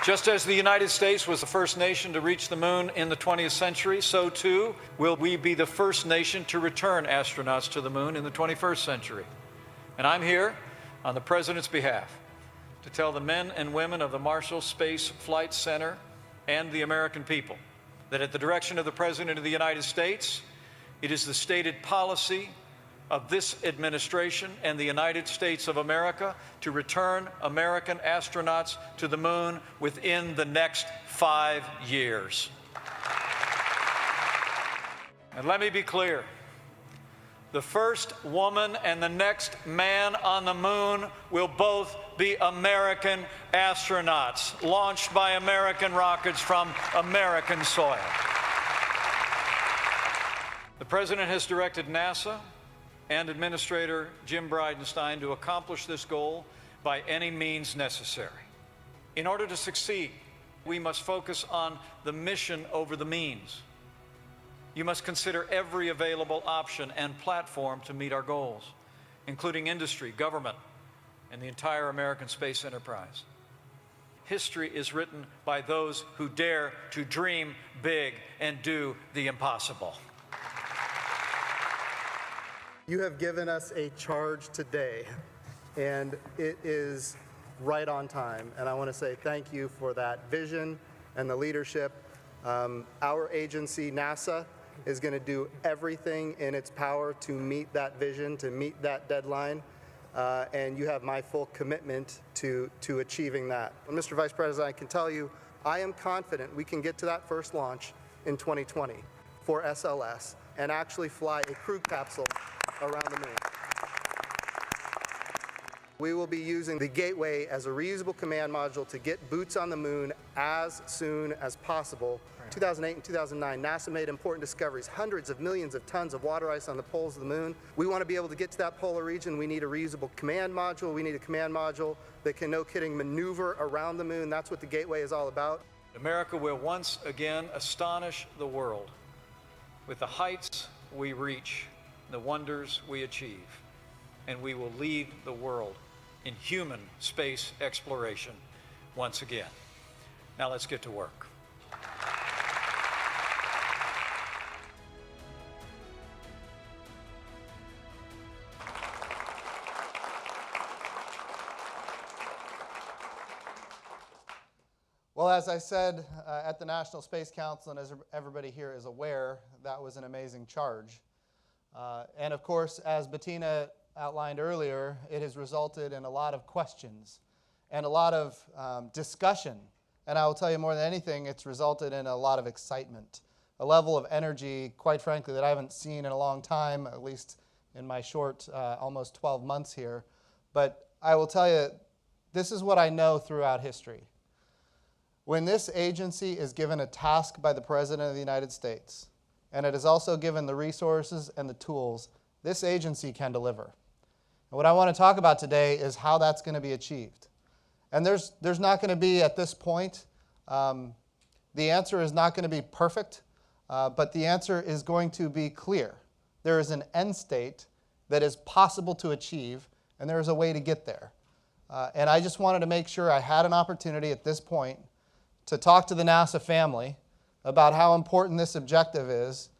Just as the United States was the first nation to reach the moon in the 20th century, so too will we be the first nation to return astronauts to the moon in the 21st century. And I'm here on the President's behalf to tell the men and women of the Marshall Space Flight Center and the American people that at the direction of the President of the United States, it is the stated policy of this administration and the United States of America to return American astronauts to the moon within the next 5 years. And let me be clear, the first woman and the next man on the moon will both be American astronauts, launched by American rockets from American soil. The President has directed NASA and Administrator Jim Bridenstine to accomplish this goal by any means necessary. In order to succeed, we must focus on the mission over the means. You must consider every available option and platform to meet our goals, including industry, government, and the entire American space enterprise. History is written by those who dare to dream big and do the impossible. You have given us a charge today, and it is right on time. And I want to say thank you for that vision and the leadership. Our agency, NASA, is going to do everything in its power to meet that vision, to meet that deadline. And you have my full commitment to achieving that. And Mr. Vice President, I can tell you, I am confident we can get to that first launch in 2020 for SLS and actually fly a crew capsule around the moon. We will be using the Gateway as a reusable command module to get boots on the moon as soon as possible. Right. 2008 and 2009, NASA made important discoveries, hundreds of millions of tons of water ice on the poles of the moon. We want to be able to get to that polar region. We need a reusable command module. We need a command module that can, no kidding, maneuver around the moon. That's what the Gateway is all about. America will once again astonish the world with the heights we reach, the wonders we achieve, and we will lead the world in human space exploration once again. Now let's get to work. Well, as I said at the National Space Council, and as everybody here is aware, that was an amazing charge. And of course, as Bettina outlined earlier, it has resulted in a lot of questions and a lot of discussion. And I will tell you more than anything, it's resulted in a lot of excitement, a level of energy, quite frankly, that I haven't seen in a long time, at least in my short, almost 12 months here. But I will tell you, this is what I know throughout history. When this agency is given a task by the President of the United States, and it is also given the resources and the tools, this agency can deliver. And what I want to talk about today is how that's going to be achieved. And there's not going to be, at this point, the answer is not going to be perfect, but the answer is going to be clear. There is an end state that is possible to achieve, and there is a way to get there. And I just wanted to make sure I had an opportunity at this point to talk to the NASA family about how important this objective is,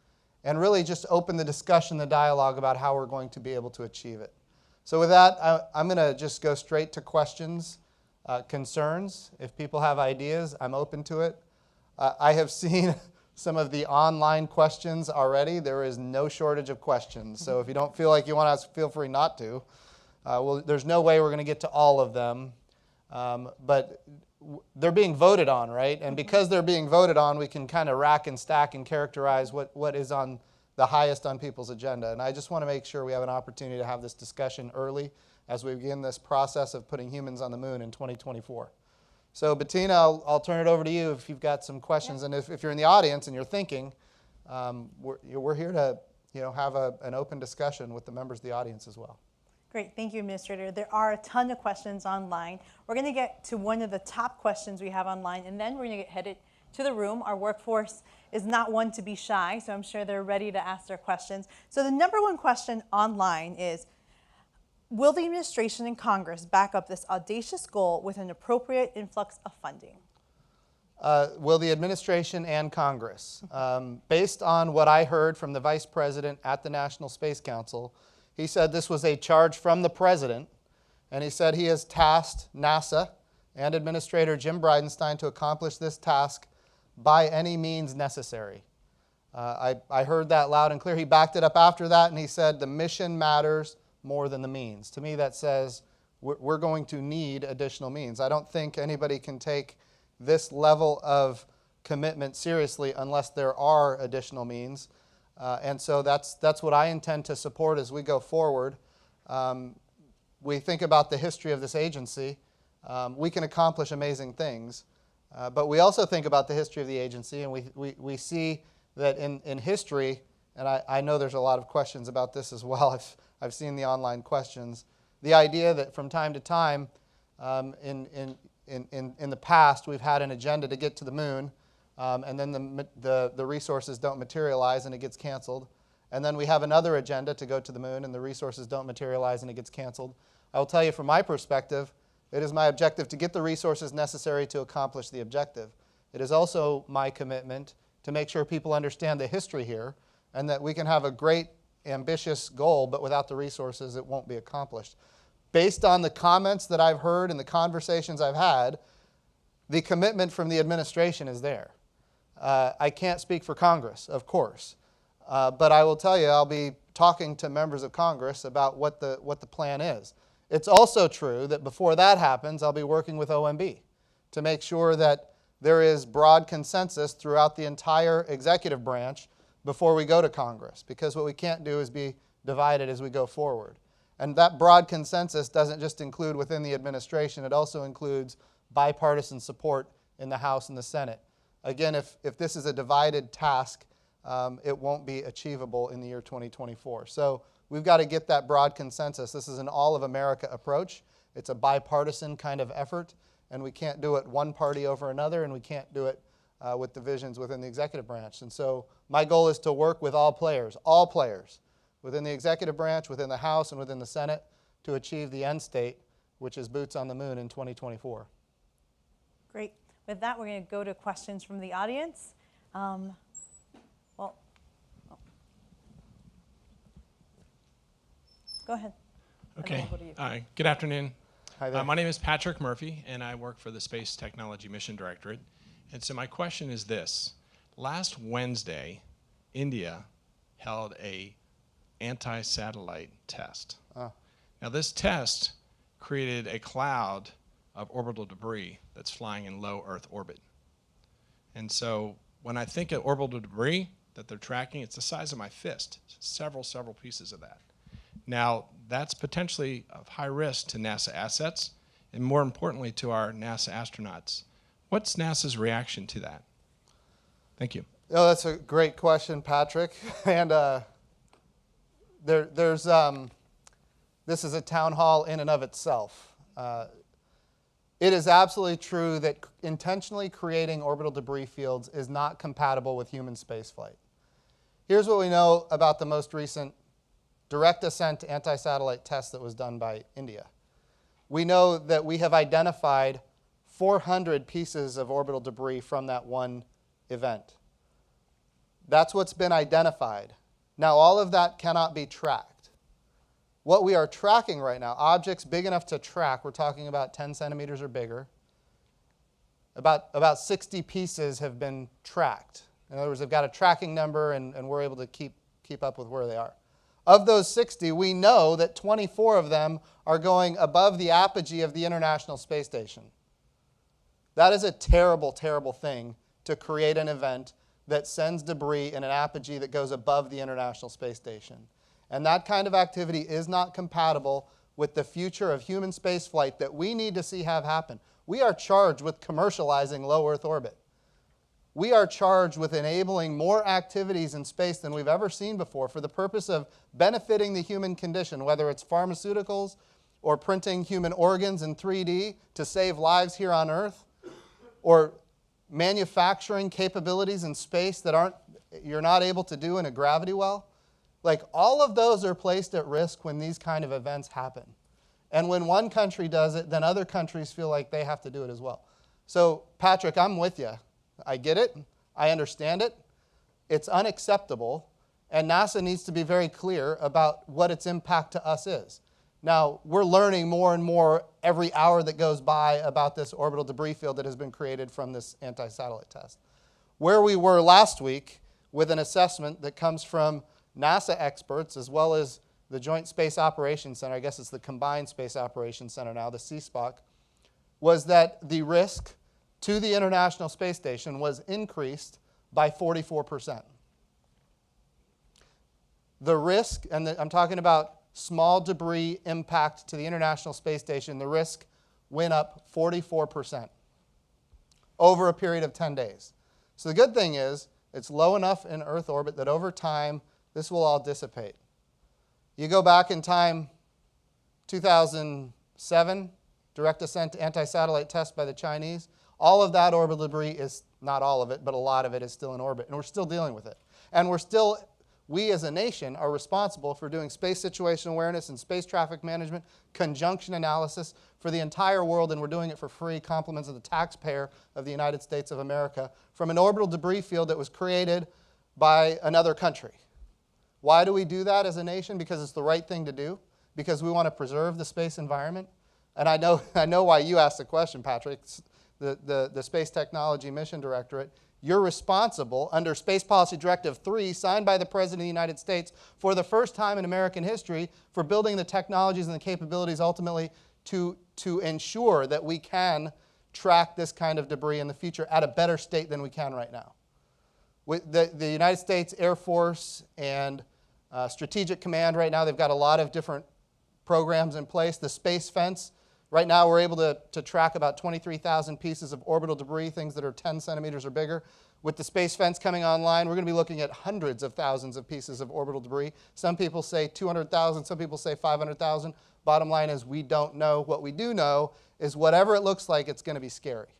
and really just open the discussion, the dialogue about how we're going to be able to achieve it. So with that, I'm going to just go straight to questions, concerns. If people have ideas, I'm open to it. I have seen some of the online questions already. There is no shortage of questions. So if you don't feel like you want to ask, feel free not to. Well, there's no way we're going to get to all of them. But they're being voted on, right? And because they're being voted on, we can kind of rack and stack and characterize what is on the highest on people's agenda. And I just want to make sure we have an opportunity to have this discussion early as we begin this process of putting humans on the moon in 2024. So Bettina, I'll turn it over to you if you've got some questions. Yeah. And if you're in the audience and you're thinking, we're here to have an open discussion with the members of the audience as well. Great, thank you, Administrator. There are a ton of questions online. We're going to get to one of the top questions we have online, and then we're going to get headed to the room. Our workforce is not one to be shy, so I'm sure they're ready to ask their questions. So the number one question online is, will the administration and Congress back up this audacious goal with an appropriate influx of funding? Will the administration and Congress? Based on what I heard from the Vice President at the National Space Council, he said this was a charge from the President, and he said he has tasked NASA and Administrator Jim Bridenstine to accomplish this task by any means necessary. I heard that loud and clear. He backed it up after that, and he said the mission matters more than the means. To me, that says we're going to need additional means. I don't think anybody can take this level of commitment seriously unless there are additional means. And so that's what I intend to support as we go forward. We think about the history of this agency. We can accomplish amazing things. But we also think about the history of the agency, and we see that in history, and I know there's a lot of questions about this as well. I've seen the online questions. The idea that from time to time in the past we've had an agenda to get to the moon, and then the resources don't materialize and it gets canceled. And then we have another agenda to go to the moon and the resources don't materialize and it gets canceled. I will tell you from my perspective, it is my objective to get the resources necessary to accomplish the objective. It is also my commitment to make sure people understand the history here and that we can have a great, ambitious goal, but without the resources, it won't be accomplished. Based on the comments that I've heard and the conversations I've had, the commitment from the administration is there. I can't speak for Congress, of course, but I will tell you I'll be talking to members of Congress about what the plan is. It's also true that before that happens, I'll be working with OMB to make sure that there is broad consensus throughout the entire executive branch before we go to Congress, because what we can't do is be divided as we go forward. And that broad consensus doesn't just include within the administration, it also includes bipartisan support in the House and the Senate. Again, if this is a divided task, it won't be achievable in the year 2024. So we've got to get that broad consensus. This is an all-of-America approach. It's a bipartisan kind of effort, and we can't do it one party over another, and we can't do it with divisions within the executive branch. And so my goal is to work with all players within the executive branch, within the House, and within the Senate to achieve the end state, which is boots on the moon in 2024. Great. With that, we're going to go to questions from the audience. Go ahead. Okay. Good afternoon. Hi there. My name is Patrick Murphy, and I work for the Space Technology Mission Directorate. And so my question is this. Last Wednesday, India held a anti-satellite test. Now this test created a cloud of orbital debris that's flying in low Earth orbit. And so when I think of orbital debris that they're tracking, it's the size of my fist, several pieces of that. Now, that's potentially of high risk to NASA assets, and more importantly to our NASA astronauts. What's NASA's reaction to that? Thank you. Oh, that's a great question, Patrick. And this is a town hall in and of itself. It is absolutely true that intentionally creating orbital debris fields is not compatible with human spaceflight. Here's what we know about the most recent direct ascent anti-satellite test that was done by India. We know that we have identified 400 pieces of orbital debris from that one event. That's what's been identified. Now, all of that cannot be tracked. What we are tracking right now, objects big enough to track, we're talking about 10 centimeters or bigger, about 60 pieces have been tracked. In other words, they've got a tracking number, and we're able to keep up with where they are. Of those 60, we know that 24 of them are going above the apogee of the International Space Station. That is a terrible, terrible thing to create an event that sends debris in an apogee that goes above the International Space Station. And that kind of activity is not compatible with the future of human spaceflight that we need to see have happen. We are charged with commercializing low Earth orbit. We are charged with enabling more activities in space than we've ever seen before for the purpose of benefiting the human condition, whether it's pharmaceuticals or printing human organs in 3D to save lives here on Earth, or manufacturing capabilities in space that you're not able to do in a gravity well. Like, all of those are placed at risk when these kind of events happen. And when one country does it, then other countries feel like they have to do it as well. So, Patrick, I'm with you. I get it. I understand it. It's unacceptable, and NASA needs to be very clear about what its impact to us is. Now, we're learning more and more every hour that goes by about this orbital debris field that has been created from this anti-satellite test. Where we were last week with an assessment that comes from NASA experts as well as the Joint Space Operations Center, I guess it's the Combined Space Operations Center now, the CSPOC, was that the risk to the International Space Station was increased by 44%. The risk, and I'm talking about small debris impact to the International Space Station, the risk went up 44% over a period of 10 days. So the good thing is it's low enough in Earth orbit that over time this will all dissipate. You go back in time, 2007, direct ascent anti-satellite test by the Chinese. All of that orbital debris is, not all of it, but a lot of it is still in orbit, and we're still dealing with it. And we as a nation are responsible for doing space situation awareness and space traffic management, conjunction analysis for the entire world, and we're doing it for free, compliments of the taxpayer of the United States of America, from an orbital debris field that was created by another country. Why do we do that as a nation? Because it's the right thing to do, because we want to preserve the space environment. And I know why you asked the question, Patrick. The Space Technology Mission Directorate, you're responsible under Space Policy Directive 3, signed by the President of the United States, for the first time in American history, for building the technologies and the capabilities ultimately to ensure that we can track this kind of debris in the future at a better state than we can right now. With the United States Air Force and Strategic Command right now, they've got a lot of different programs in place. The Space Fence, right now we're able to track about 23,000 pieces of orbital debris, things that are 10 centimeters or bigger. With the Space Fence coming online, we're going to be looking at hundreds of thousands of pieces of orbital debris. Some people say 200,000, some people say 500,000. Bottom line is we don't know. What we do know is whatever it looks like, it's going to be scary.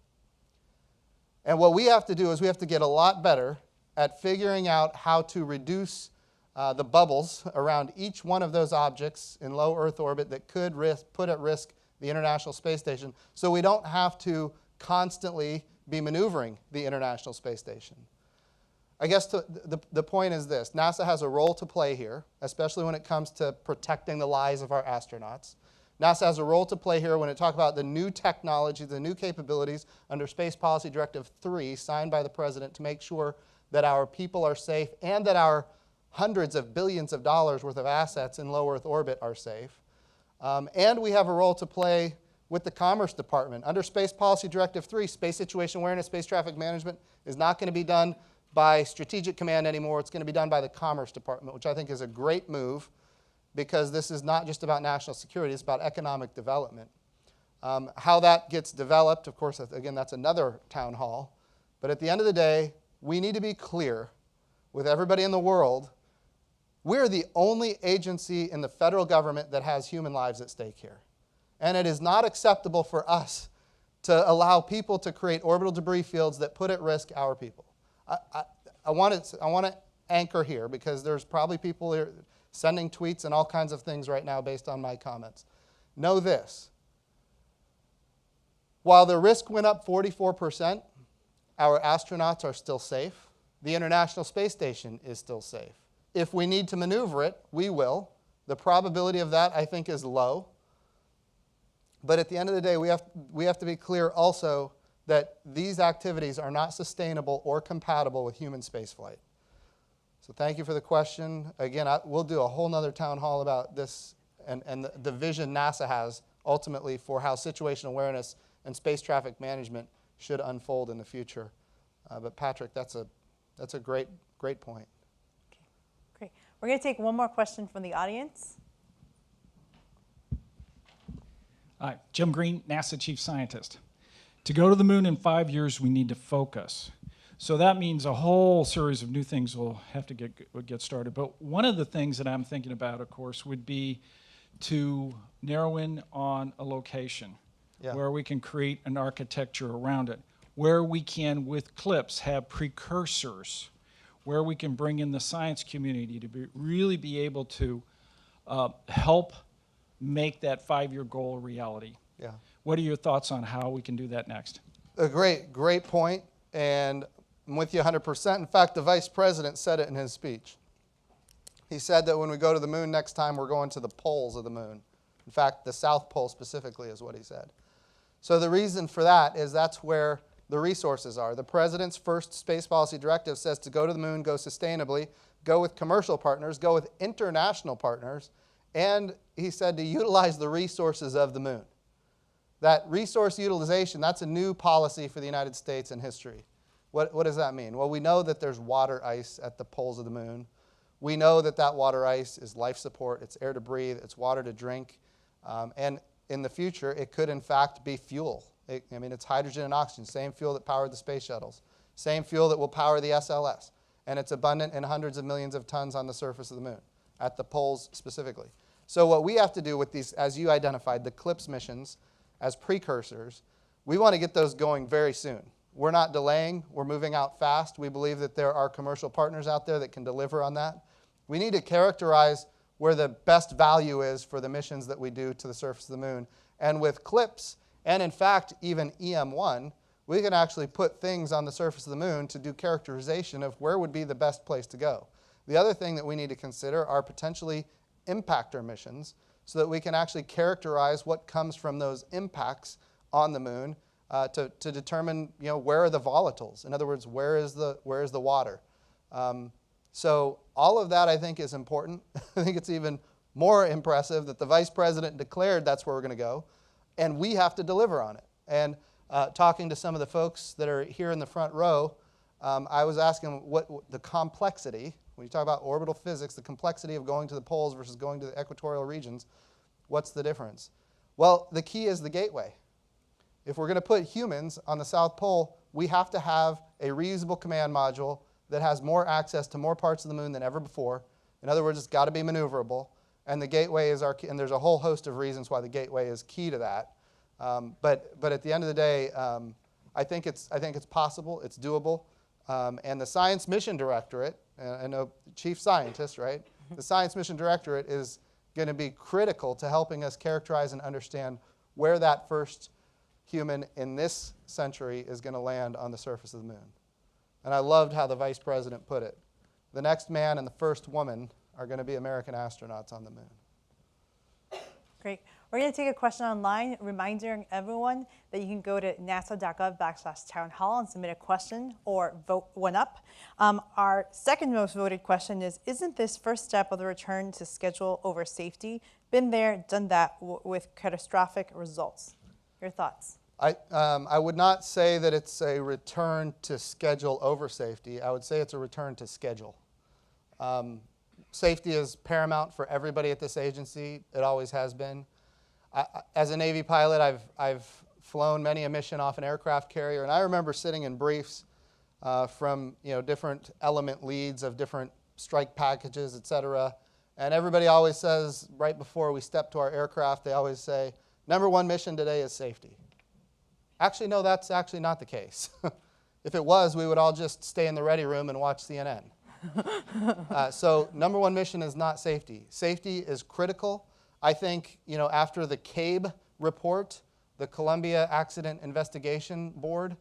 And what we have to do is we have to get a lot better at figuring out how to reduce the bubbles around each one of those objects in low Earth orbit that could put at risk the International Space Station, so we don't have to constantly be maneuvering the International Space Station. I guess the point is this: NASA has a role to play here, especially when it comes to protecting the lives of our astronauts. NASA has a role to play here when it talks about the new technology, the new capabilities under Space Policy Directive 3, signed by the President, to make sure that our people are safe and that our hundreds of billions of dollars worth of assets in low Earth orbit are safe. And we have a role to play with the Commerce Department. Under Space Policy Directive 3, space situation awareness, space traffic management is not going to be done by Strategic Command anymore. It's going to be done by the Commerce Department, which I think is a great move, because this is not just about national security, it's about economic development. How that gets developed, of course, again, that's another town hall. But at the end of the day, we need to be clear with everybody in the world. We're the only agency in the federal government that has human lives at stake here. And it is not acceptable for us to allow people to create orbital debris fields that put at risk our people. I want to anchor here, because there's probably people here sending tweets and all kinds of things right now based on my comments. Know this: while the risk went up 44%, our astronauts are still safe. The International Space Station is still safe. If we need to maneuver it, we will. The probability of that, I think, is low. But at the end of the day, we have to be clear also that these activities are not sustainable or compatible with human spaceflight. So thank you for the question. Again, we'll do a whole nother town hall about this and the vision NASA has ultimately for how situational awareness and space traffic management should unfold in the future. But Patrick, that's a great point. Okay, great. We're going to take one more question from the audience. Hi, Jim Green, NASA Chief Scientist. To go to the moon in 5 years, we need to focus. So that means a whole series of new things will have to get started. But one of the things that I'm thinking about, of course, would be to narrow in on a location where we can create an architecture around it, where we can, with CLIPS, have precursors, where we can bring in the science community to really be able to help make that 5-year goal a reality. Yeah. What are your thoughts on how we can do that next? A great point, and I'm with you 100%. In fact, the Vice President said it in his speech. He said that when we go to the moon next time, we're going to the poles of the moon. In fact, the South Pole specifically is what he said. So the reason for that is that's where the resources are. The President's first space policy directive says to go to the moon, go sustainably, go with commercial partners, go with international partners, and he said to utilize the resources of the moon. That resource utilization, that's a new policy for the United States in history. What does that mean? Well, we know that there's water ice at the poles of the moon. We know that that water ice is life support, it's air to breathe, it's water to drink, and in the future, it could in fact be fuel. It's hydrogen and oxygen, same fuel that powered the space shuttles, same fuel that will power the SLS, and it's abundant in hundreds of millions of tons on the surface of the moon, at the poles specifically. So what we have to do with these, as you identified, the CLIPS missions as precursors, we want to get those going very soon. We're not delaying, we're moving out fast. We believe that there are commercial partners out there that can deliver on that. We need to characterize where the best value is for the missions that we do to the surface of the moon. And with CLIPS, and in fact, even EM1, we can actually put things on the surface of the moon to do characterization of where would be the best place to go. The other thing that we need to consider are potentially impactor missions so that we can actually characterize what comes from those impacts on the moon to determine, where are the volatiles? In other words, where is the water? So all of that, I think, is important. I think it's even more impressive that the Vice President declared that's where we're going to go, and we have to deliver on it. And talking to some of the folks that are here in the front row, I was asking what the complexity, when you talk about orbital physics, the complexity of going to the poles versus going to the equatorial regions, what's the difference? Well, the key is the gateway. If we're going to put humans on the South Pole, we have to have a reusable command module that has more access to more parts of the moon than ever before. In other words, it's got to be maneuverable. And the gateway is our key, and there's a whole host of reasons why the gateway is key to that. But at the end of the day, I think it's possible, it's doable. And the Science Mission Directorate, I know Chief Scientist, right? The Science Mission Directorate is going to be critical to helping us characterize and understand where that first human in this century is going to land on the surface of the moon. And I loved how the Vice President put it. The next man and the first woman are going to be American astronauts on the moon. Great. We're going to take a question online, reminding everyone that you can go to nasa.gov/townhall and submit a question or vote one up. Our second most voted question is, isn't this first step of the return to schedule over safety? Been there, done that with catastrophic results. Your thoughts? I would not say that it's a return to schedule over safety. I would say it's a return to schedule. Safety is paramount for everybody at this agency. It always has been. As a Navy pilot, I've flown many a mission off an aircraft carrier, and I remember sitting in briefs from different element leads of different strike packages, et cetera, and everybody always says, right before we step to our aircraft, they always say, #1 mission today is safety. Actually, no, that's actually not the case. If it was, we would all just stay in the ready room and watch CNN. So #1 mission is not safety. Safety is critical. I think, after the CABE report, the Columbia Accident Investigation Board,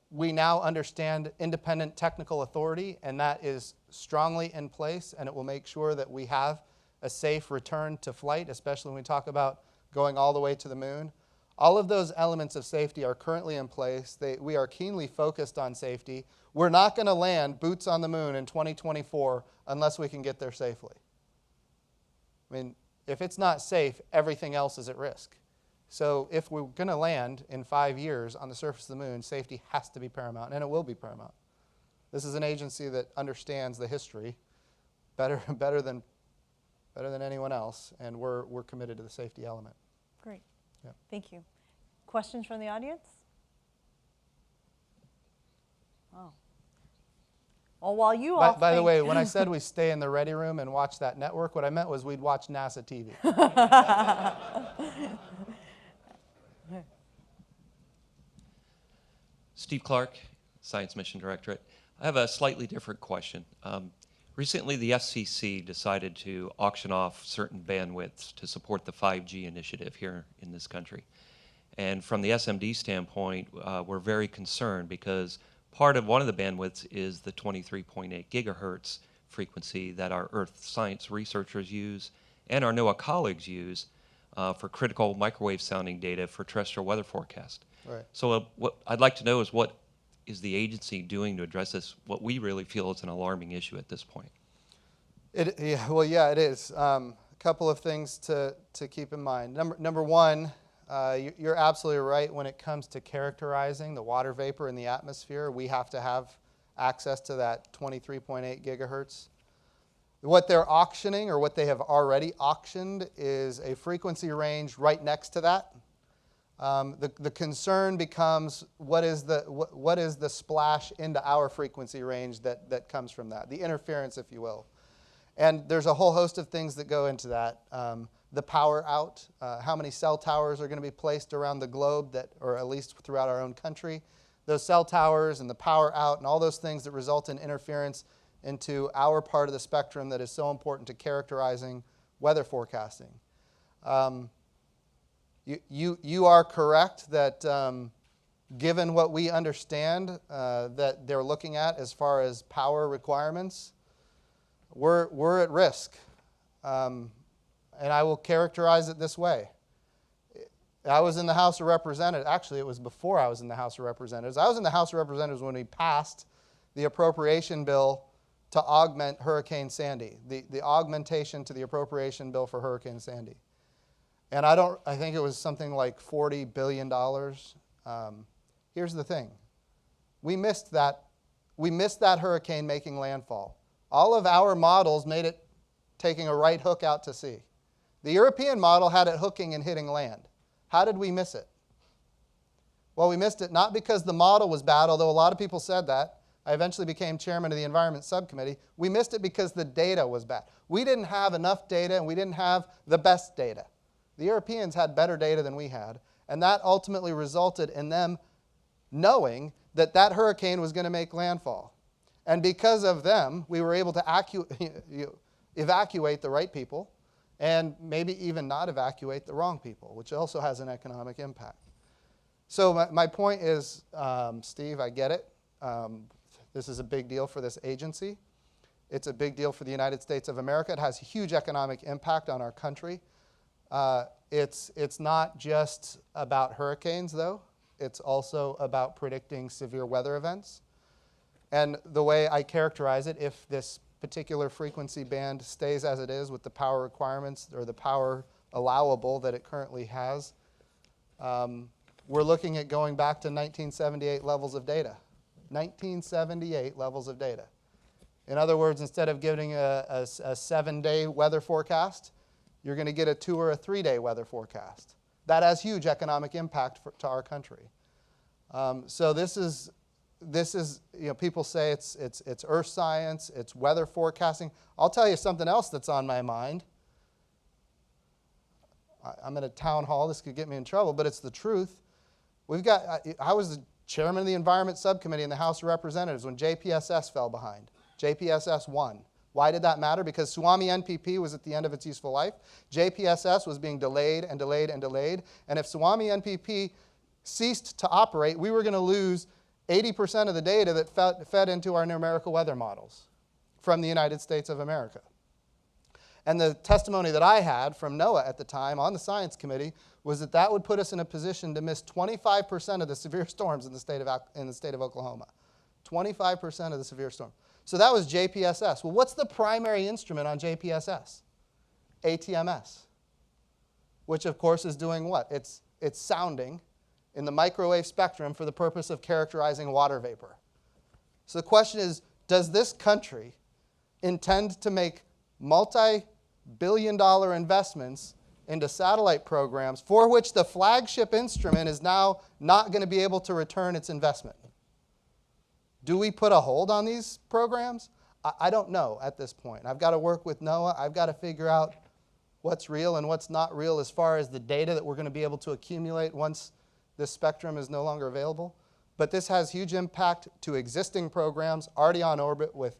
we now understand independent technical authority, and that is strongly in place, and it will make sure that we have a safe return to flight, especially when we talk about going all the way to the moon. All of those elements of safety are currently in place. We are keenly focused on safety. We're not going to land boots on the moon in 2024 unless we can get there safely. If it's not safe, everything else is at risk. So if we're going to land in 5 years on the surface of the moon, safety has to be paramount, and it will be paramount. This is an agency that understands the history better than anyone else, and we're committed to the safety element. Great. Yep. Thank you. Questions from the audience? Oh. Well, while you all By the way, when I said we stay in the ready room and watch that network, what I meant was we'd watch NASA TV. Steve Clark, Science Mission Directorate. I have a slightly different question. Recently, the FCC decided to auction off certain bandwidths to support the 5G initiative here in this country. And from the SMD standpoint, we're very concerned because one of the bandwidths is the 23.8 gigahertz frequency that our Earth science researchers use and our NOAA colleagues use for critical microwave sounding data for terrestrial weather forecast. Right. So what I'd like to know is what is the agency doing to address this, what we really feel is an alarming issue at this point? It is. A couple of things to keep in mind. Number one, you're absolutely right when it comes to characterizing the water vapor in the atmosphere. We have to have access to that 23.8 gigahertz. What they're auctioning, or what they have already auctioned, is a frequency range right next to that. The concern becomes what is the splash into our frequency range that comes from that, the interference, if you will. And there's a whole host of things that go into that. The power out, how many cell towers are going to be placed around the globe, or at least throughout our own country. Those cell towers and the power out and all those things that result in interference into our part of the spectrum that is so important to characterizing weather forecasting. You are correct that given what we understand that they're looking at as far as power requirements, we're at risk. And I will characterize it this way. I was in the House of Representatives. Actually, it was before I was in the House of Representatives. I was in the House of Representatives when we passed the appropriation bill to augment Hurricane Sandy, the augmentation to the appropriation bill for Hurricane Sandy. And I think it was something like $40 billion. Here's the thing. We missed that hurricane making landfall. All of our models made it taking a right hook out to sea. The European model had it hooking and hitting land. How did we miss it? Well, we missed it not because the model was bad, although a lot of people said that. I eventually became chairman of the Environment Subcommittee. We missed it because the data was bad. We didn't have enough data, and we didn't have the best data. The Europeans had better data than we had, and that ultimately resulted in them knowing that that hurricane was going to make landfall. And because of them, we were able to evacuate the right people and maybe even not evacuate the wrong people, which also has an economic impact. So my point is, Steve, I get it. This is a big deal for this agency. It's a big deal for the United States of America. It has a huge economic impact on our country. It's not just about hurricanes, though. It's also about predicting severe weather events. And the way I characterize it, if this particular frequency band stays as it is with the power requirements or the power allowable that it currently has, we're looking at going back to 1978 levels of data. 1978 levels of data. In other words, instead of getting a 7-day weather forecast, you're going to get a 2 or a 3-day weather forecast. That has huge economic impact to our country. So this is, people say it's earth science, it's weather forecasting. I'll tell you something else that's on my mind. I'm at a town hall. This could get me in trouble, but it's the truth. I was the chairman of the Environment Subcommittee in the House of Representatives when JPSS fell behind. JPSS won. Why did that matter? Because Suwannee NPP was at the end of its useful life. JPSS was being delayed and delayed and delayed. And if Suwannee NPP ceased to operate, we were going to lose 80% of the data that fed into our numerical weather models from the United States of America. And the testimony that I had from NOAA at the time on the Science Committee was that that would put us in a position to miss 25% of the severe storms in the state of Oklahoma. 25% of the severe storms. So that was JPSS. Well, what's the primary instrument on JPSS? ATMS, which of course is doing what? It's sounding in the microwave spectrum for the purpose of characterizing water vapor. So the question is, does this country intend to make multi-billion-dollar investments into satellite programs for which the flagship instrument is now not going to be able to return its investment? Do we put a hold on these programs? I don't know at this point. I've got to work with NOAA. I've got to figure out what's real and what's not real as far as the data that we're going to be able to accumulate once this spectrum is no longer available. But this has huge impact to existing programs already on orbit with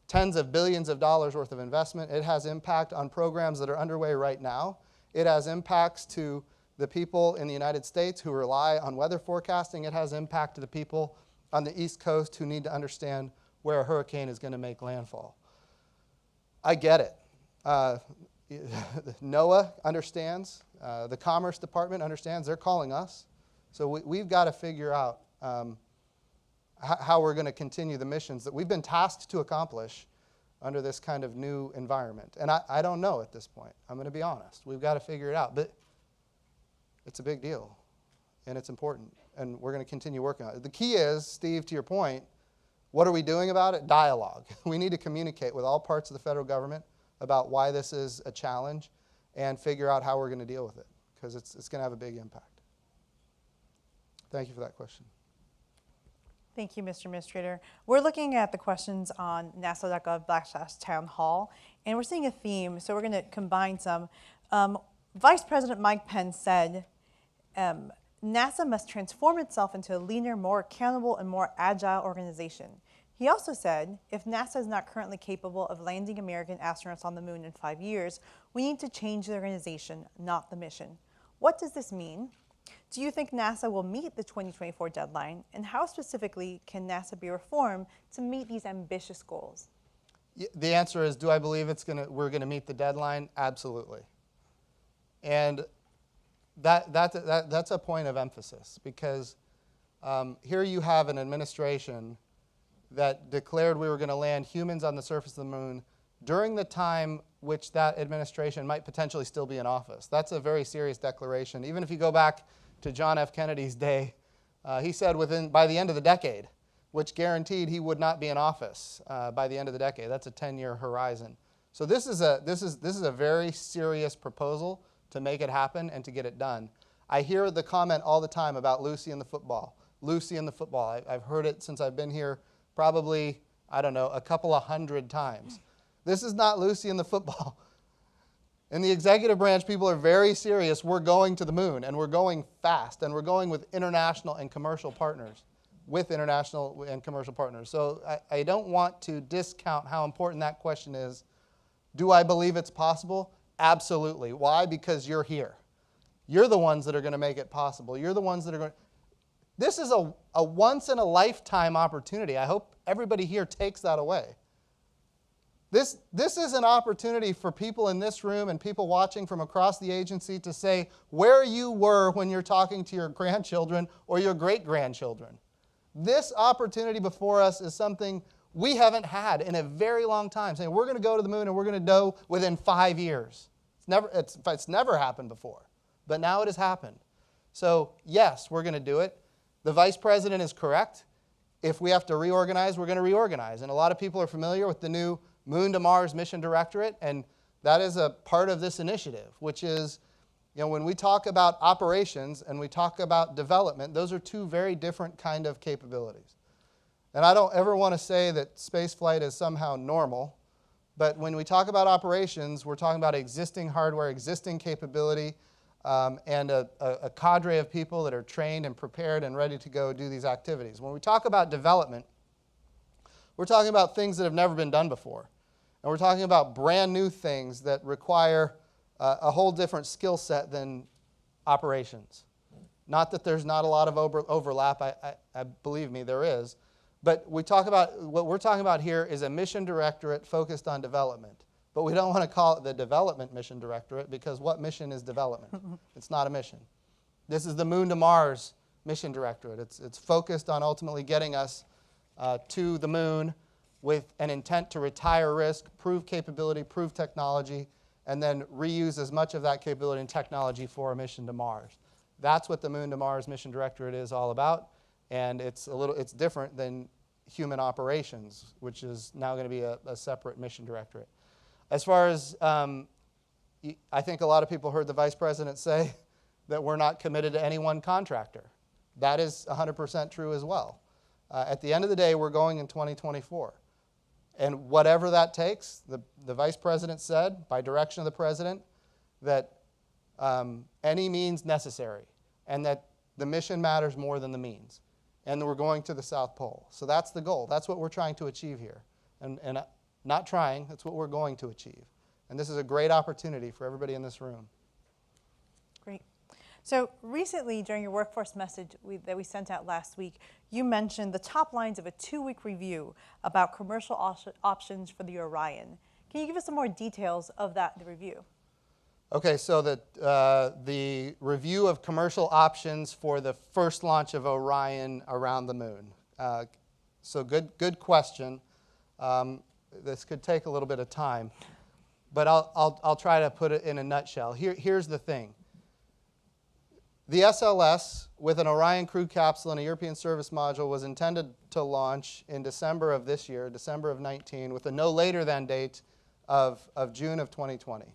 tens of billions of dollars worth of investment. It has impact on programs that are underway right now. It has impacts to the people in the United States who rely on weather forecasting. It has impact to the people on the East Coast who need to understand where a hurricane is going to make landfall. I get it. NOAA understands. The Commerce Department understands. They're calling us. So we've got to figure out how we're going to continue the missions that we've been tasked to accomplish under this kind of new environment. And I don't know at this point. I'm going to be honest. We've got to figure it out. But it's a big deal, and it's important, and we're going to continue working on it. The key is, Steve, to your point, what are we doing about it? Dialogue. We need to communicate with all parts of the federal government about why this is a challenge and figure out how we're going to deal with it, because it's going to have a big impact. Thank you for that question. Thank you, Mr. Administrator. We're looking at the questions on nasa.gov/town hall, and we're seeing a theme, so we're going to combine some. Vice President Mike Pence said, NASA must transform itself into a leaner, more accountable, and more agile organization. He also said, if NASA is not currently capable of landing American astronauts on the moon in 5 years, we need to change the organization, not the mission. What does this mean? Do you think NASA will meet the 2024 deadline? And how specifically can NASA be reformed to meet these ambitious goals? The answer is, do I believe we're going to meet the deadline? Absolutely. And that's a point of emphasis, because here you have an administration that declared we were going to land humans on the surface of the moon during the time which that administration might potentially still be in office. That's a very serious declaration. Even if you go back to John F. Kennedy's day, he said by the end of the decade, which guaranteed he would not be in office by the end of the decade. That's a 10-year horizon. So this is a very serious proposal to make it happen and to get it done. I hear the comment all the time about Lucy and the football. Lucy and the football. I've heard it since I've been here probably, I don't know, a couple of 100 times. This is not Lucy and the football. In the executive branch, people are very serious. We're going to the moon, and we're going fast, and we're going with international and commercial partners. So I don't want to discount how important that question is. Do I believe it's possible? Absolutely. Why? Because you're here. You're the ones that are going to make it possible. You're the ones that are going to... This is a once-in-a-lifetime opportunity. I hope everybody here takes that away. This is an opportunity for people in this room and people watching from across the agency to say where you were when you're talking to your grandchildren or your great-grandchildren. This opportunity before us is something we haven't had in a very long time, saying we're going to go to the moon and we're going to go within 5 years. It's never happened before, but now it has happened. So yes, we're going to do it. The Vice President is correct. If we have to reorganize, we're going to reorganize. And a lot of people are familiar with the new Moon to Mars Mission Directorate, and that is a part of this initiative, which is, when we talk about operations and we talk about development, those are two very different kind of capabilities. And I don't ever want to say that space flight is somehow normal, but when we talk about operations, we're talking about existing hardware, existing capability, and a cadre of people that are trained and prepared and ready to go do these activities. When we talk about development, we're talking about things that have never been done before. And we're talking about brand new things that require a whole different skill set than operations. Not that there's not a lot of overlap, I believe me, there is. But what we're talking about here is a mission directorate focused on development. But we don't want to call it the Development Mission Directorate, because what mission is development? It's not a mission. This is the Moon to Mars Mission Directorate. It's focused on ultimately getting us to the moon with an intent to retire risk, prove capability, prove technology, and then reuse as much of that capability and technology for a mission to Mars. That's what the Moon to Mars Mission Directorate is all about, and it's different than human operations, which is now going to be a separate mission directorate. As far as, I think a lot of people heard the Vice President say that we're not committed to any one contractor. That is 100% true as well. At the end of the day, we're going in 2024. And whatever that takes, the Vice President said, by direction of the President, that any means necessary, and that the mission matters more than the means. And we're going to the South Pole. So that's the goal. That's what we're trying to achieve here. And not trying, that's what we're going to achieve. And this is a great opportunity for everybody in this room. Great. So recently, during your workforce message that we sent out last week, you mentioned the top lines of a 2-week review about commercial options for the Orion. Can you give us some more details of the review? Okay, so the review of commercial options for the first launch of Orion around the moon. So good question. This could take a little bit of time, but I'll try to put it in a nutshell. Here's the thing. The SLS with an Orion crew capsule and a European service module was intended to launch in December of this year, December of 19, with a no later than date of June of 2020.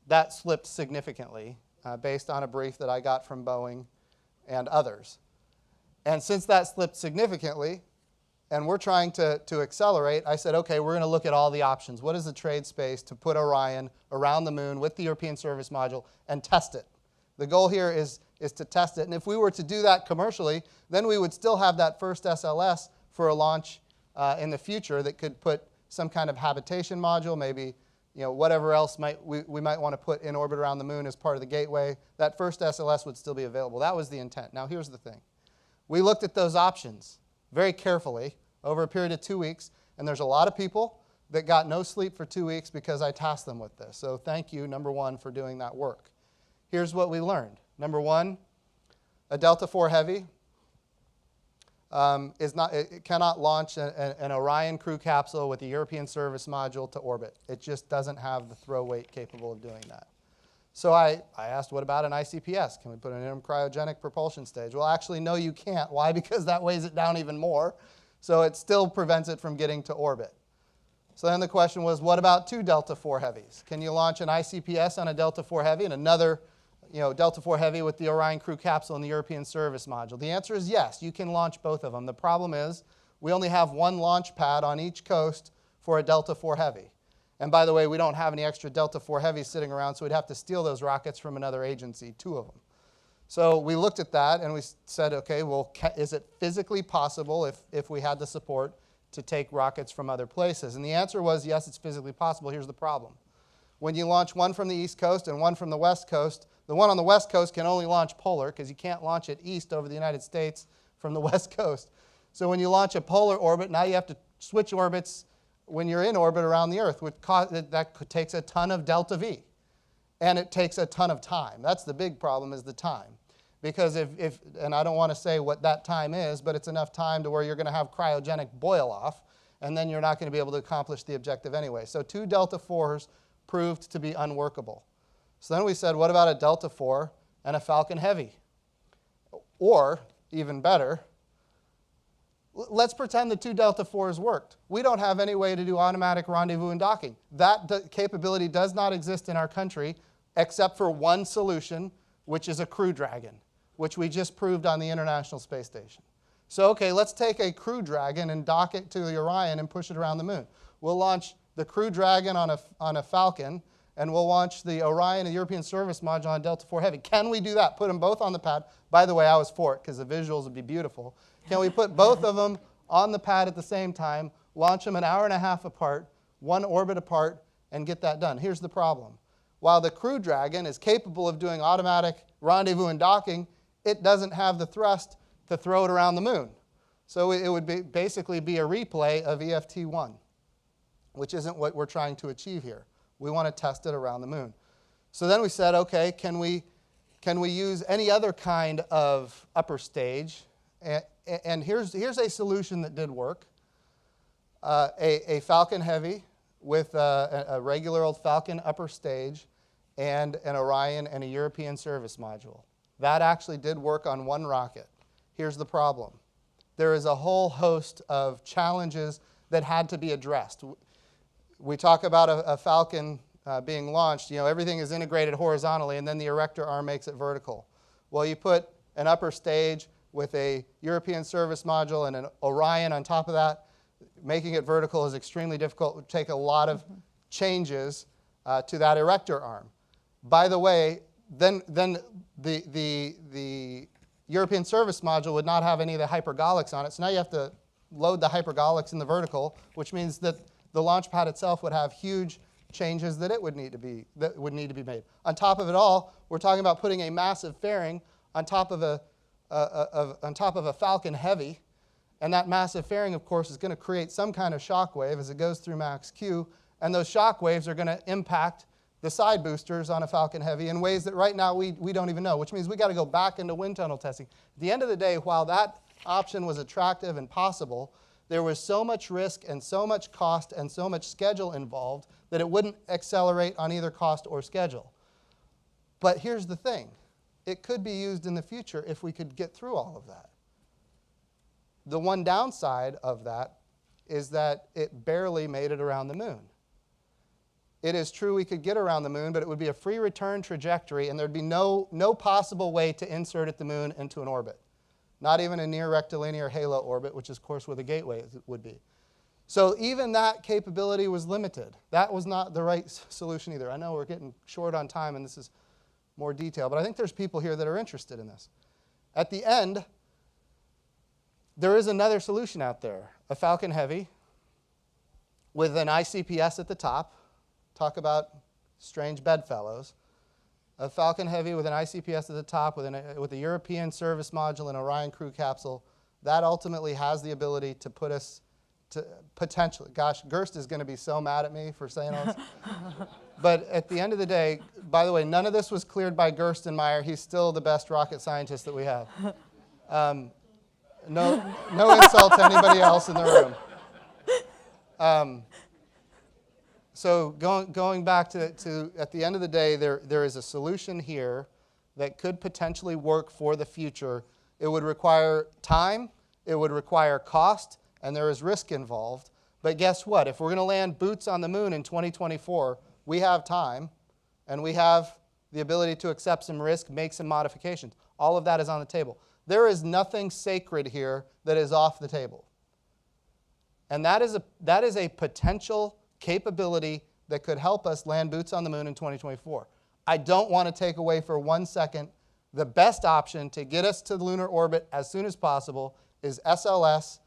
That slipped significantly based on a brief that I got from Boeing and others. And since that slipped significantly, and we're trying to accelerate, I said, okay, we're going to look at all the options. What is the trade space to put Orion around the moon with the European service module and test it? The goal here is to test it. And if we were to do that commercially, then we would still have that first SLS for a launch in the future that could put some kind of habitation module, maybe whatever else we might want to put in orbit around the moon as part of the gateway. That first SLS would still be available. That was the intent. Now here's the thing. We looked at those options very carefully over a period of 2 weeks, and there's a lot of people that got no sleep for 2 weeks because I tasked them with this. So thank you, number one, for doing that work. Here's what we learned. Number one, a Delta IV Heavy it cannot launch an Orion crew capsule with a European service module to orbit. It just doesn't have the throw weight capable of doing that. So I asked, what about an ICPS? Can we put an interim cryogenic propulsion stage? Well, actually, no, you can't. Why? Because that weighs it down even more. So it still prevents it from getting to orbit. So then the question was, what about 2 Delta IV Heavies? Can you launch an ICPS on a Delta IV Heavy and another Delta IV Heavy with the Orion crew capsule and the European service module? The answer is yes, you can launch both of them. The problem is we only have one launch pad on each coast for a Delta IV Heavy. And by the way, we don't have any extra Delta IV Heavies sitting around, so we'd have to steal those rockets from another agency, 2 of them. So we looked at that and we said, okay, well, is it physically possible if we had the support to take rockets from other places? And the answer was yes, it's physically possible. Here's the problem. When you launch one from the East Coast and one from the West Coast, the one on the West Coast can only launch polar because you can't launch it east over the United States from the West Coast. So when you launch a polar orbit, now you have to switch orbits when you're in orbit around the Earth, which takes a ton of delta V. And it takes a ton of time. That's the big problem, is the time. Because and I don't want to say what that time is, but it's enough time to where you're going to have cryogenic boil off, and then you're not going to be able to accomplish the objective anyway. So 2 Delta IVs proved to be unworkable. So then we said, what about a Delta IV and a Falcon Heavy? Or, even better, let's pretend the 2 Delta IVs worked. We don't have any way to do automatic rendezvous and docking. That capability does not exist in our country except for one solution, which is a Crew Dragon, which we just proved on the International Space Station. So, okay, let's take a Crew Dragon and dock it to the Orion and push it around the moon. We'll launch the Crew Dragon on a Falcon, and we'll launch the Orion, a European service module, on Delta IV Heavy. Can we do that? Put them both on the pad. By the way, I was for it because the visuals would be beautiful. Can we put both of them on the pad at the same time, launch them an hour and a half apart, one orbit apart, and get that done? Here's the problem. While the Crew Dragon is capable of doing automatic rendezvous and docking, it doesn't have the thrust to throw it around the moon. So it would basically be a replay of EFT-1, which isn't what we're trying to achieve here. We want to test it around the moon. So then we said, okay, can we use any other kind of upper stage? And here's a solution that did work. A Falcon Heavy with a regular old Falcon upper stage and an Orion and a European service module. That actually did work on one rocket. Here's the problem. There is a whole host of challenges that had to be addressed. We talk about a Falcon being launched. Everything is integrated horizontally, and then the erector arm makes it vertical. Well, you put an upper stage with a European service module and an Orion on top of that. Making it vertical is extremely difficult. It would take a lot of changes to that erector arm. By the way, then the European service module would not have any of the hypergolics on it, so now you have to load the hypergolics in the vertical, which means that the launch pad itself would have huge changes that would need to be made. On top of it all, we're talking about putting a massive fairing on top of a Falcon Heavy, and that massive fairing, of course, is going to create some kind of shock wave as it goes through max Q, and those shock waves are going to impact the side boosters on a Falcon Heavy in ways that right now we don't even know, which means we got to go back into wind tunnel testing. At the end of the day, while that option was attractive and possible, there was so much risk and so much cost and so much schedule involved that it wouldn't accelerate on either cost or schedule. But here's the thing. It could be used in the future if we could get through all of that. The one downside of that is that it barely made it around the moon. It is true we could get around the moon, but it would be a free return trajectory, and there'd be no possible way to insert at the moon into an orbit. Not even a near rectilinear halo orbit, which is, of course, where the gateway would be. So even that capability was limited. That was not the right solution either. I know we're getting short on time, and this is more detail, but I think there's people here that are interested in this. At the end, there is another solution out there, a Falcon Heavy with an ICPS at the top. Talk about strange bedfellows. A Falcon Heavy with an ICPS at the top with a European service module and Orion crew capsule. That ultimately has the ability to put us to potentially, gosh, Gerst is going to be so mad at me for saying all this. But at the end of the day, by the way, none of this was cleared by Gerstenmaier. He's still the best rocket scientist that we have. No insult to anybody else in the room. So going back to at the end of the day, there is a solution here that could potentially work for the future. It would require time, it would require cost, and there is risk involved. But guess what? If we're going to land boots on the moon in 2024, we have time, and we have the ability to accept some risk, make some modifications. All of that is on the table. There is nothing sacred here that is off the table. And that is a potential capability that could help us land boots on the moon in 2024. I don't want to take away for 1 second the best option to get us to the lunar orbit as soon as possible is SLS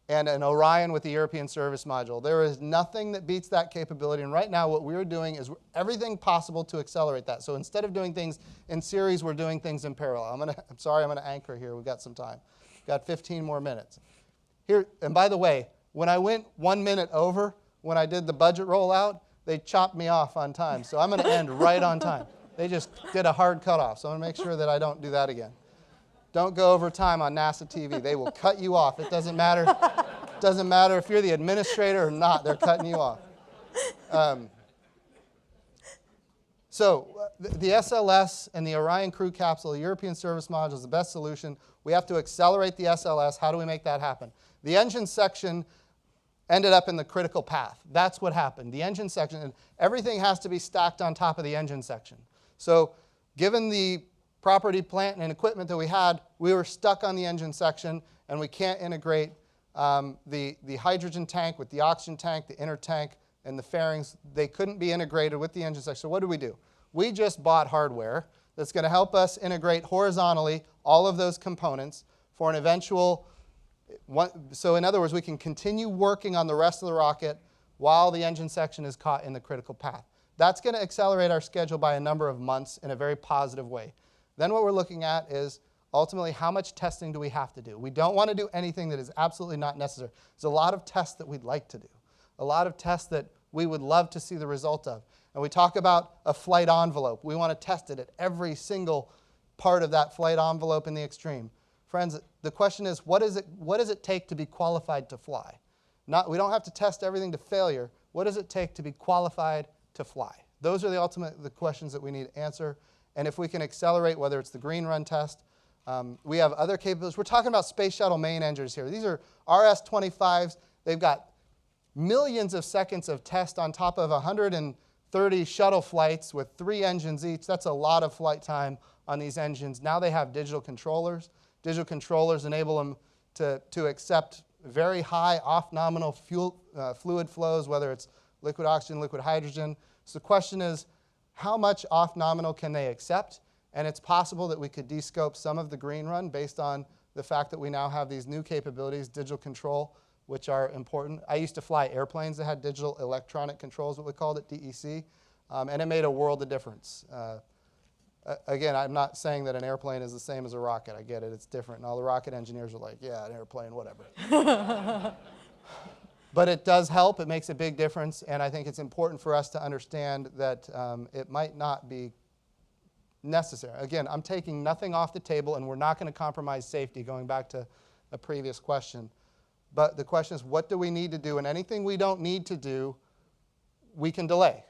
and an Orion with the European service module. There is nothing that beats that capability, and right now what we're doing is everything possible to accelerate that. So instead of doing things in series, we're doing things in parallel. I'm sorry, I'm going to anchor here. We've got some time. We've got 15 more minutes. Here, and by the way, when I went 1 minute over, when I did the budget rollout, they chopped me off on time. So I'm going to end right on time. They just did a hard cutoff. So I'm going to make sure that I don't do that again. Don't go over time on NASA TV. They will cut you off. It doesn't matter. It doesn't matter if you're the administrator or not. They're cutting you off. So the SLS and the Orion crew capsule, the European service module, is the best solution. We have to accelerate the SLS. How do we make that happen? The engine section ended up in the critical path. That's what happened. The engine section, and everything has to be stacked on top of the engine section. So given the property, plant, and equipment that we had, we were stuck on the engine section, and we can't integrate the hydrogen tank with the oxygen tank, the inner tank, and the fairings. They couldn't be integrated with the engine section. So what do? We just bought hardware that's going to help us integrate horizontally all of those components for an eventual. So in other words, we can continue working on the rest of the rocket while the engine section is caught in the critical path. That's going to accelerate our schedule by a number of months in a very positive way. Then what we're looking at is ultimately how much testing do we have to do. We don't want to do anything that is absolutely not necessary. There's a lot of tests that we'd like to do, a lot of tests that we would love to see the result of. And we talk about a flight envelope. We want to test it at every single part of that flight envelope in the extreme. Friends, the question is, what does it take to be qualified to fly? We don't have to test everything to failure. What does it take to be qualified to fly? Those are the questions that we need to answer. And if we can accelerate, whether it's the green run test, we have other capabilities. We're talking about space shuttle main engines here. These are RS-25s. They've got millions of seconds of test on top of 130 shuttle flights with 3 engines each. That's a lot of flight time on these engines. Now they have digital controllers. Digital controllers enable them to accept very high off-nominal fluid flows, whether it's liquid oxygen, liquid hydrogen. So the question is, how much off-nominal can they accept? And it's possible that we could descope some of the green run based on the fact that we now have these new capabilities, digital control, which are important. I used to fly airplanes that had digital electronic controls, what we called it, DEC, and it made a world of difference. Again, I'm not saying that an airplane is the same as a rocket. I get it, it's different. And all the rocket engineers are like, yeah, an airplane, whatever. But it does help, it makes a big difference, and I think it's important for us to understand that it might not be necessary. Again, I'm taking nothing off the table, and we're not going to compromise safety, going back to a previous question. But the question is, what do we need to do? And anything we don't need to do, we can delay.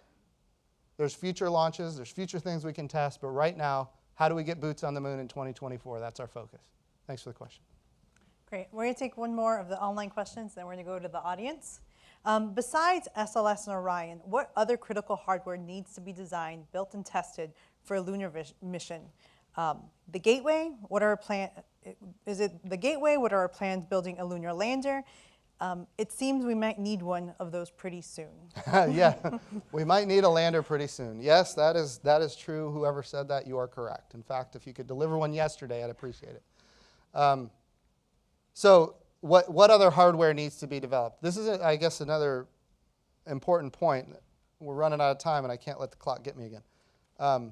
There's future launches, there's future things we can test, but right now, how do we get boots on the moon in 2024? That's our focus. Thanks for the question. Great. We're going to take one more of the online questions, then we're going to go to the audience. Besides SLS and Orion, what other critical hardware needs to be designed, built, and tested for a lunar mission? The Gateway, what are is it the Gateway? What are our plans building a lunar lander? It seems we might need one of those pretty soon. Yeah, we might need a lander pretty soon. Yes, that is true. Whoever said that, you are correct. In fact, if you could deliver one yesterday, I'd appreciate it. So what other hardware needs to be developed? This is, I guess, another important point. We're running out of time, and I can't let the clock get me again.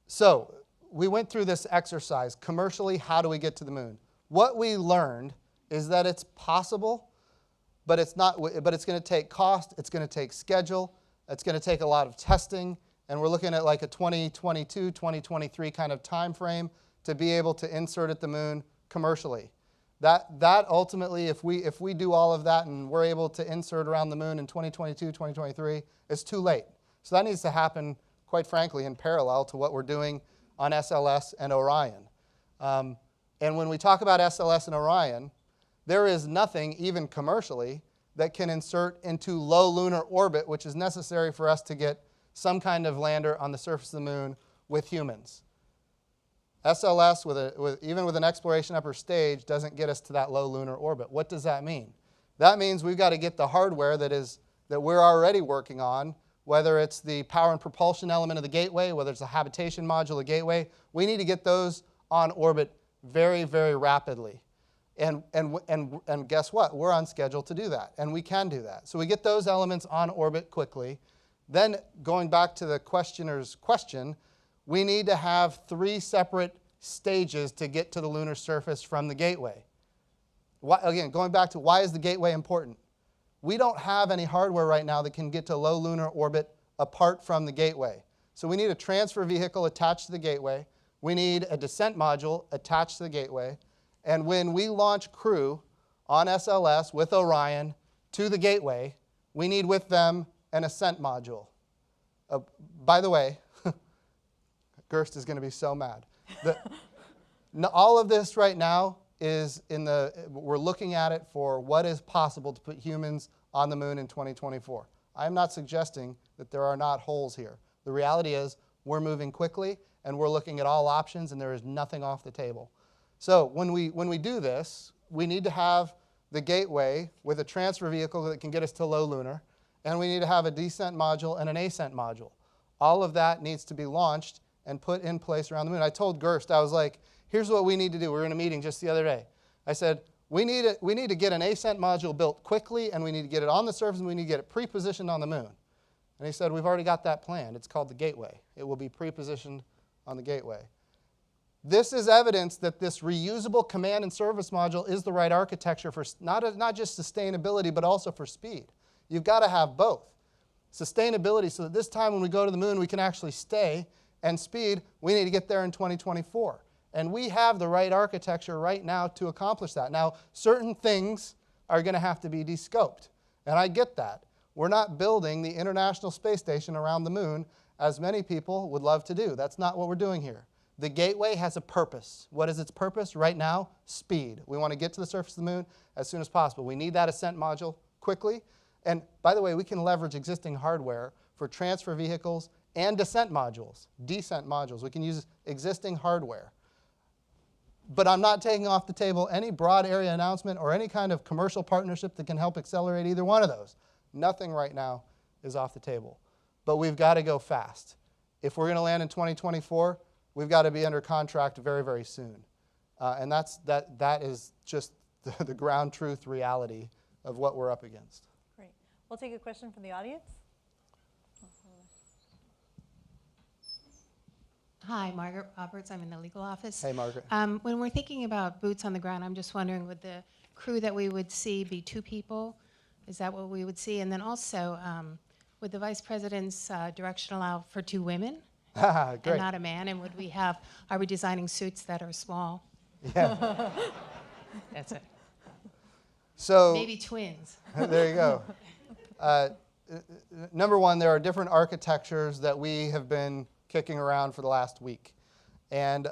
So we went through this exercise. Commercially, how do we get to the moon? What we learned is that it's possible, but it's going to take cost, it's going to take schedule, it's going to take a lot of testing, and we're looking at like a 2022, 2023 kind of time frame to be able to insert at the moon commercially. That ultimately, if we do all of that and we're able to insert around the moon in 2022, 2023, it's too late. So that needs to happen, quite frankly, in parallel to what we're doing on SLS and Orion. And when we talk about SLS and Orion, there is nothing, even commercially, that can insert into low lunar orbit, which is necessary for us to get some kind of lander on the surface of the moon with humans. SLS, even with an exploration upper stage, doesn't get us to that low lunar orbit. What does that mean? That means we've got to get the hardware that we're already working on, whether it's the power and propulsion element of the Gateway, whether it's the habitation module of the Gateway. We need to get those on orbit very, very rapidly. And guess what? We're on schedule to do that, and we can do that. So we get those elements on orbit quickly. Then, going back to the questioner's question, we need to have 3 separate stages to get to the lunar surface from the Gateway. Again, going back to why is the Gateway important? We don't have any hardware right now that can get to low lunar orbit apart from the Gateway. So we need a transfer vehicle attached to the Gateway. We need a descent module attached to the Gateway. And when we launch crew on SLS with Orion to the Gateway, we need with them an ascent module. By the way, Gerst is going to be so mad. All of this right now is we're looking at it for what is possible to put humans on the moon in 2024. I'm not suggesting that there are not holes here. The reality is we're moving quickly and we're looking at all options and there is nothing off the table. So when we do this, we need to have the Gateway with a transfer vehicle that can get us to low lunar, and we need to have a descent module and an ascent module. All of that needs to be launched and put in place around the moon. I told Gerst, I was like, here's what we need to do. We were in a meeting just the other day. I said, we need to get an ascent module built quickly, and we need to get it on the surface, and we need to get it pre-positioned on the moon. And he said, we've already got that planned. It's called the Gateway. It will be pre-positioned on the Gateway. This is evidence that this reusable command and service module is the right architecture for not just sustainability, but also for speed. You've got to have both. Sustainability, so that this time when we go to the moon, we can actually stay, and speed, we need to get there in 2024. And we have the right architecture right now to accomplish that. Now, certain things are going to have to be descoped, and I get that. We're not building the International Space Station around the moon, as many people would love to do. That's not what we're doing here. The Gateway has a purpose. What is its purpose right now? Speed. We want to get to the surface of the moon as soon as possible. We need that ascent module quickly. And by the way, we can leverage existing hardware for transfer vehicles and descent modules, descent modules. We can use existing hardware. But I'm not taking off the table any broad area announcement or any kind of commercial partnership that can help accelerate either one of those. Nothing right now is off the table. But we've got to go fast. If we're going to land in 2024, we've got to be under contract very, very soon. And that is just the ground truth reality of what we're up against. Great. We'll take a question from the audience. Hi, Margaret Roberts. I'm in the legal office. Hey, Margaret. When we're thinking about boots on the ground, I'm just wondering, would the crew that we would see be 2 people? Is that what we would see? And then also, would the vice president's direction allow for 2 women and Great. not a man? And are we designing suits that are small? Yeah. That's it. So Maybe twins. there you go. Number one, there are different architectures that we have been kicking around for the last week. And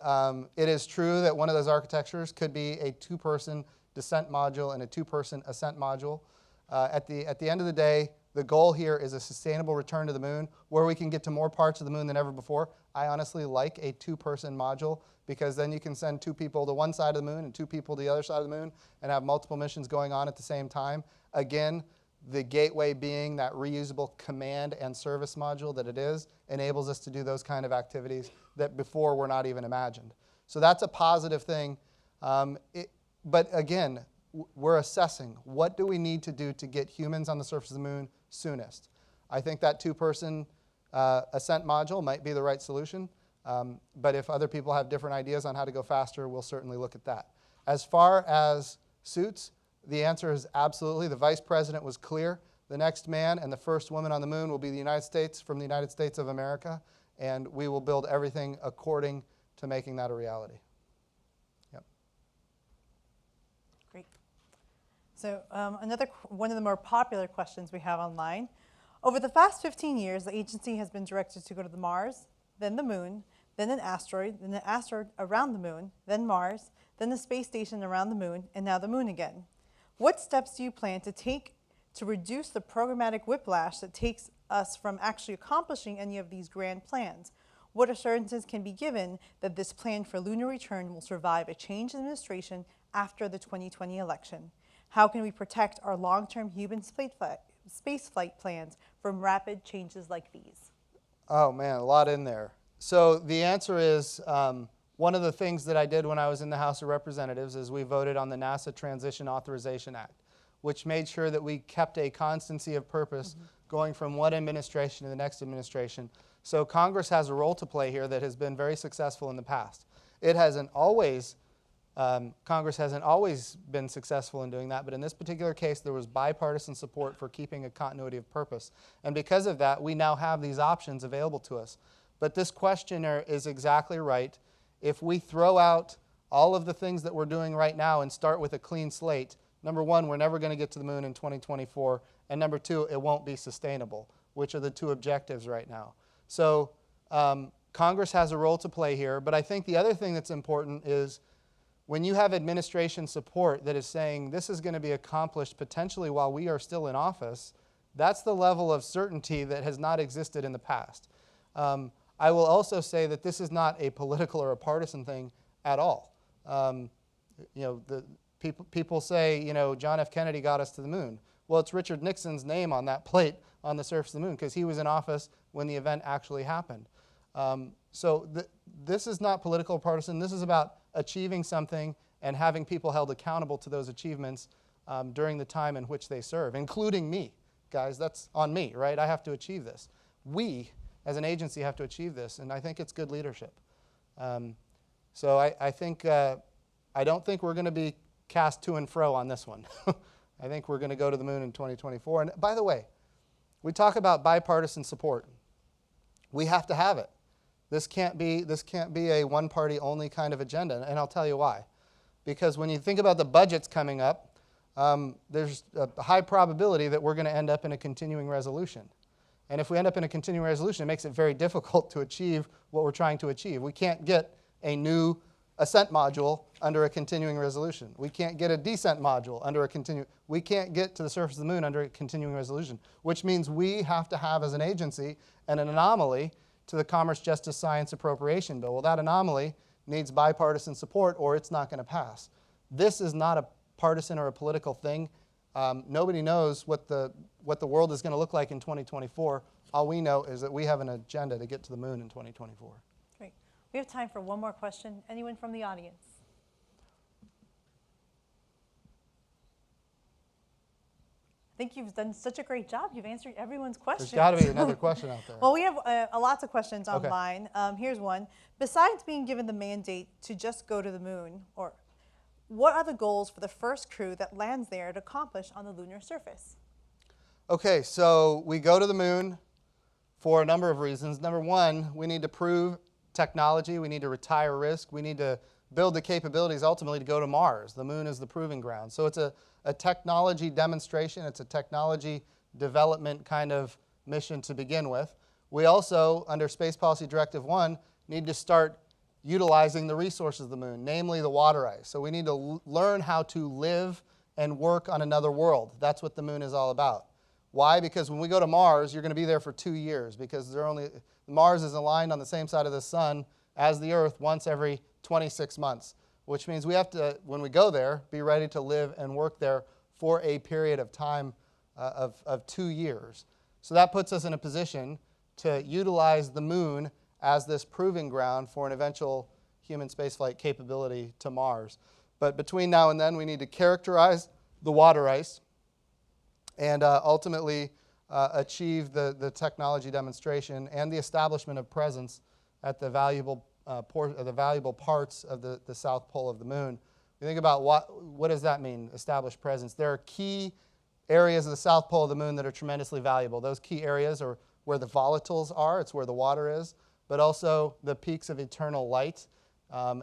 it is true that one of those architectures could be a 2-person descent module and a 2-person ascent module. At the end of the day, the goal here is a sustainable return to the moon where we can get to more parts of the moon than ever before. I honestly like a 2-person module because then you can send 2 people to one side of the moon and 2 people to the other side of the moon and have multiple missions going on at the same time. Again, the gateway being that reusable command and service module that it is, enables us to do those kind of activities that before were not even imagined. So that's a positive thing. But again, we're assessing what do we need to do to get humans on the surface of the moon soonest. I think that 2-person ascent module might be the right solution. But if other people have different ideas on how to go faster, we'll certainly look at that. As far as suits, the answer is absolutely. The vice president was clear. The next man and the first woman on the moon will be the United States from the United States of America, and we will build everything according to making that a reality. Yep. Great. So one of the more popular questions we have online. Over the past 15 years, the agency has been directed to go to the Mars, then the moon, then an asteroid around the moon, then Mars, then the space station around the moon, and now the moon again. What steps do you plan to take to reduce the programmatic whiplash that takes us from actually accomplishing any of these grand plans? What assurances can be given that this plan for lunar return will survive a change in administration after the 2020 election? How can we protect our long-term human spaceflight plans from rapid changes like these? Oh man, a lot in there. So the answer is, one of the things that I did when I was in the House of Representatives is we voted on the NASA Transition Authorization Act, which made sure that we kept a constancy of purpose going from one administration to the next administration. So Congress has a role to play here that has been very successful in the past. Congress hasn't always been successful in doing that, but in this particular case, there was bipartisan support for keeping a continuity of purpose. And because of that, we now have these options available to us. But this questioner is exactly right. If we throw out all of the things that we're doing right now and start with a clean slate, number one, we're never going to get to the moon in 2024, and number two, it won't be sustainable, which are the 2 objectives right now. So Congress has a role to play here, but I think the other thing that's important is when you have administration support that is saying this is going to be accomplished potentially while we are still in office, that's the level of certainty that has not existed in the past. I will also say that this is not a political or a partisan thing at all. People say, John F. Kennedy got us to the moon. Well, it's Richard Nixon's name on that plate on the surface of the moon because he was in office when the event actually happened. This is not political or partisan. This is about achieving something and having people held accountable to those achievements during the time in which they serve, including me. Guys, that's on me, right? I have to achieve this. We, as an agency, have to achieve this, and I think it's good leadership. So I don't think we're going to be cast to and fro on this one. I think we're going to go to the moon in 2024. And by the way, we talk about bipartisan support. We have to have it. This can't be a one-party only kind of agenda, and I'll tell you why. Because when you think about the budgets coming up, there's a high probability that we're going to end up in a continuing resolution. And if we end up in a continuing resolution, it makes it very difficult to achieve what we're trying to achieve. We can't get a new ascent module under a continuing resolution. We can't get a descent module under a continuing. We can't get to the surface of the moon under a continuing resolution, which means we have to have, as an agency, an anomaly to the Commerce, Justice, Science Appropriation Bill. Well, that anomaly needs bipartisan support or it's not going to pass. This is not a partisan or a political thing. Nobody knows what the world is going to look like in 2024. All we know is that we have an agenda to get to the moon in 2024. Great. We have time for one more question. Anyone from the audience? I think you've done such a great job. You've answered everyone's questions. There's got to be another question out there. Well, we have lots of questions Okay. online. Here's one. Besides being given the mandate to just go to the moon, or what are the goals for the first crew that lands there to accomplish on the lunar surface? Okay, so we go to the moon for a number of reasons. Number one, we need to prove technology. We need to retire risk. We need to build the capabilities ultimately to go to Mars. The moon is the proving ground. So it's a technology demonstration. It's a technology development kind of mission to begin with. We also, under Space Policy Directive 1, need to start utilizing the resources of the moon, namely the water ice. So we need to learn how to live and work on another world. That's what the moon is all about. Why? Because when we go to Mars, you're going to be there for 2 years, because Mars is aligned on the same side of the sun as the Earth once every 26 months, which means we have to, when we go there, be ready to live and work there for a period of time of 2 years. So that puts us in a position to utilize the moon as this proving ground for an eventual human spaceflight capability to Mars. But between now and then, we need to characterize the water ice and ultimately achieve the technology demonstration and the establishment of presence at the valuable parts of the south pole of the moon. You think about what does that mean, establish presence? There are key areas of the south pole of the moon that are tremendously valuable. Those key areas are where the volatiles are, it's where the water is, but also the peaks of eternal light,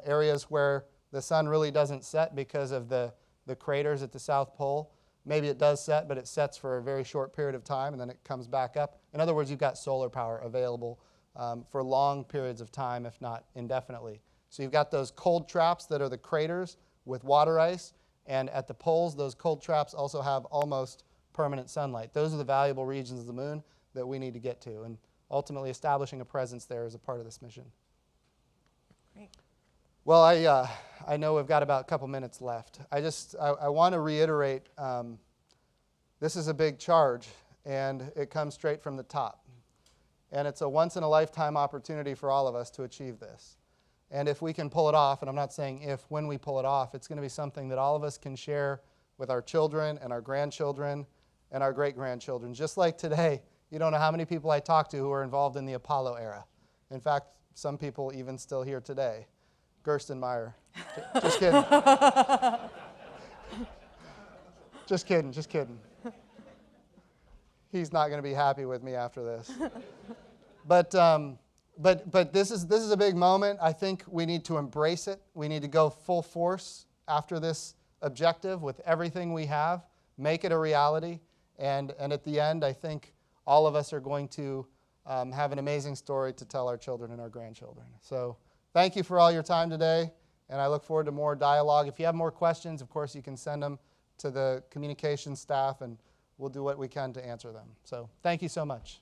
areas where the sun really doesn't set because of the craters at the south pole. Maybe it does set, but it sets for a very short period of time and then it comes back up. In other words, you've got solar power available for long periods of time, if not indefinitely. So you've got those cold traps that are the craters with water ice, and at the poles, those cold traps also have almost permanent sunlight. Those are the valuable regions of the moon that we need to get to, and ultimately establishing a presence there is a part of this mission. Great. Well, I know we've got about a couple minutes left. I want to reiterate, this is a big charge, and it comes straight from the top. And it's a once-in-a-lifetime opportunity for all of us to achieve this. And if we can pull it off, and I'm not saying if, when we pull it off, it's going to be something that all of us can share with our children and our grandchildren and our great-grandchildren. Just like today, you don't know how many people I talk to who are involved in the Apollo era. In fact, some people even still here today. Gerstenmaier. Just kidding. Just kidding. He's not going to be happy with me after this. But this is a big moment. I think we need to embrace it. We need to go full force after this objective with everything we have, make it a reality, and at the end, I think all of us are going to have an amazing story to tell our children and our grandchildren. So thank you for all your time today, and I look forward to more dialogue. If you have more questions, of course, you can send them to the communications staff, and we'll do what we can to answer them. So thank you so much.